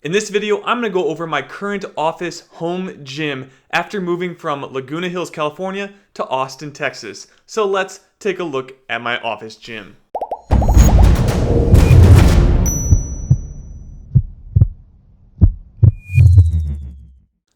In this video, I'm going to go over my current office home gym after moving from Laguna Hills, California to Austin, Texas. So let's take a look at my office gym.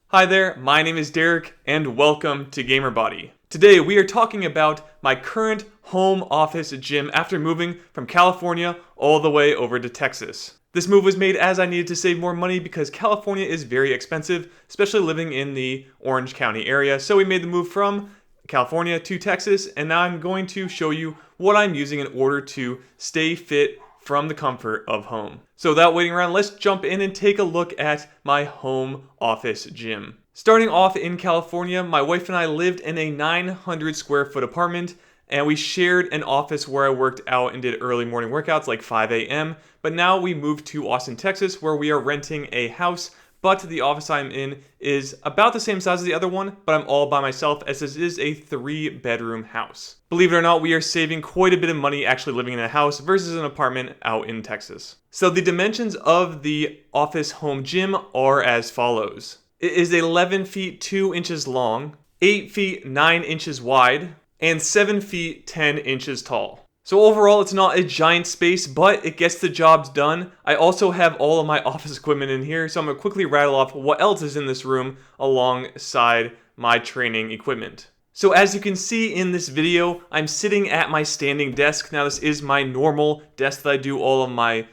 Hi there, my name is Derek and welcome to GamerBody. Today we are talking about my current home office gym after moving from California all the way over to Texas. This move was made as I needed to save more money because California is very expensive, especially living in the Orange County area. So we made the move from California to Texas, and now I'm going to show you what I'm using in order to stay fit from the comfort of home. So without waiting around, let's jump in and take a look at my home office gym. Starting off in California, my wife and I lived in a 900 square foot apartment, and we shared an office where I worked out and did early morning workouts like 5 a.m. But now we moved to Austin, Texas, where we are renting a house, but the office I'm in is about the same size as the other one, but I'm all by myself as this is a 3-bedroom house. Believe it or not, we are saving quite a bit of money actually living in a house versus an apartment out in Texas. So the dimensions of the office home gym are as follows. It is 11 feet 2 inches long, 8 feet 9 inches wide, and 7 feet 10 inches tall. So overall, it's not a giant space, but it gets the jobs done. I also have all of my office equipment in here, so I'm going to quickly rattle off what else is in this room alongside my training equipment. So as you can see in this video, I'm sitting at my standing desk. Now this is my normal desk that I do all of my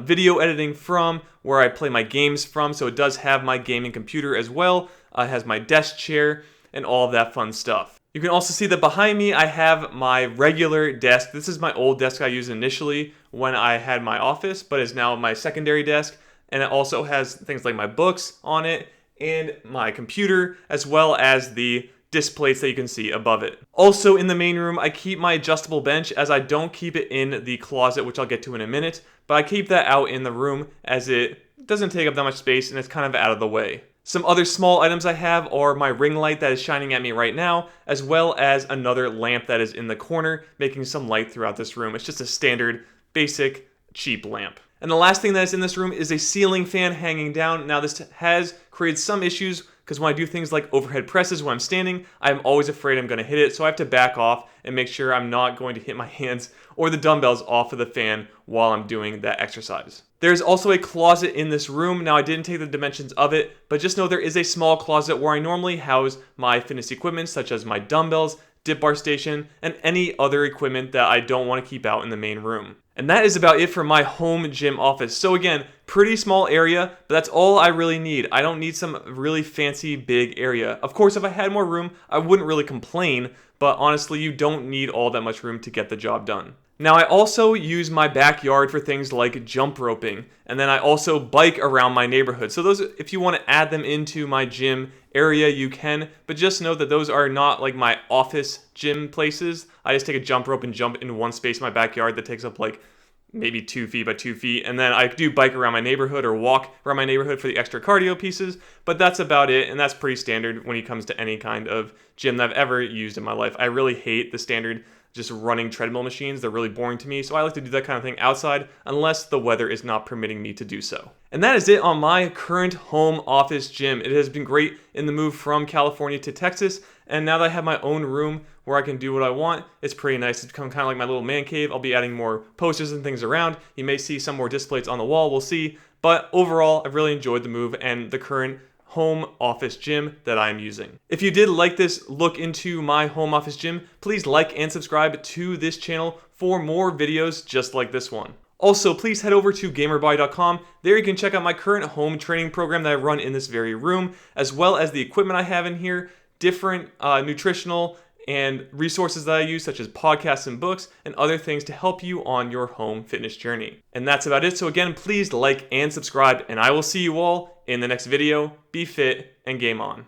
video editing from, where I play my games from, so it does have my gaming computer as well. It has my desk chair and all of that fun stuff. You can also see that behind me I have my regular desk. This is my old desk I used initially when I had my office, but is now my secondary desk. And it also has things like my books on it and my computer, as well as the disc plates that you can see above it. Also in the main room, I keep my adjustable bench as I don't keep it in the closet, which I'll get to in a minute, but I keep that out in the room as it doesn't take up that much space and it's kind of out of the way. Some other small items I have are my ring light that is shining at me right now, as well as another lamp that is in the corner, making some light throughout this room. It's just a standard, basic, cheap lamp. And the last thing that is in this room is a ceiling fan hanging down. Now this has created some issues because when I do things like overhead presses when I'm standing, I'm always afraid I'm going to hit it, so I have to back off and make sure I'm not going to hit my hands or the dumbbells off of the fan while I'm doing that exercise. There's also a closet in this room. Now I didn't take the dimensions of it, but just know there is a small closet where I normally house my fitness equipment such as my dumbbells, dip bar station, and any other equipment that I don't want to keep out in the main room. And that is about it for my home gym office. So again, pretty small area, but that's all I really need. I don't need some really fancy big area. Of course, if I had more room, I wouldn't really complain, but honestly, you don't need all that much room to get the job done. Now I also use my backyard for things like jump roping, and then I also bike around my neighborhood. So those, if you want to add them into my gym area, you can, but just know that those are not like my office gym places. I just take a jump rope and jump in one space in my backyard that takes up like maybe 2 feet by 2 feet, and then I do bike around my neighborhood or walk around my neighborhood for the extra cardio pieces, but that's about it, and that's pretty standard when it comes to any kind of gym that I've ever used in my life. I really hate the standard just running treadmill machines. They're really boring to me, so I like to do that kind of thing outside unless the weather is not permitting me to do so. And that is it on my current home office gym. It has been great in the move from California to Texas, and now that I have my own room where I can do what I want, it's pretty nice. It's become kind of like my little man cave. I'll be adding more posters and things around. You may see some more displays on the wall, we'll see. But overall, I've really enjoyed the move and the current home office gym that I'm using. If you did like this look into my home office gym, please like and subscribe to this channel for more videos just like this one. Also, please head over to GamerBody.com. There you can check out my current home training program that I run in this very room, as well as the equipment I have in here, different nutritional and resources that I use, such as podcasts and books, and other things to help you on your home fitness journey. And that's about it. So again, please like and subscribe, and I will see you all in the next video. Be fit and game on.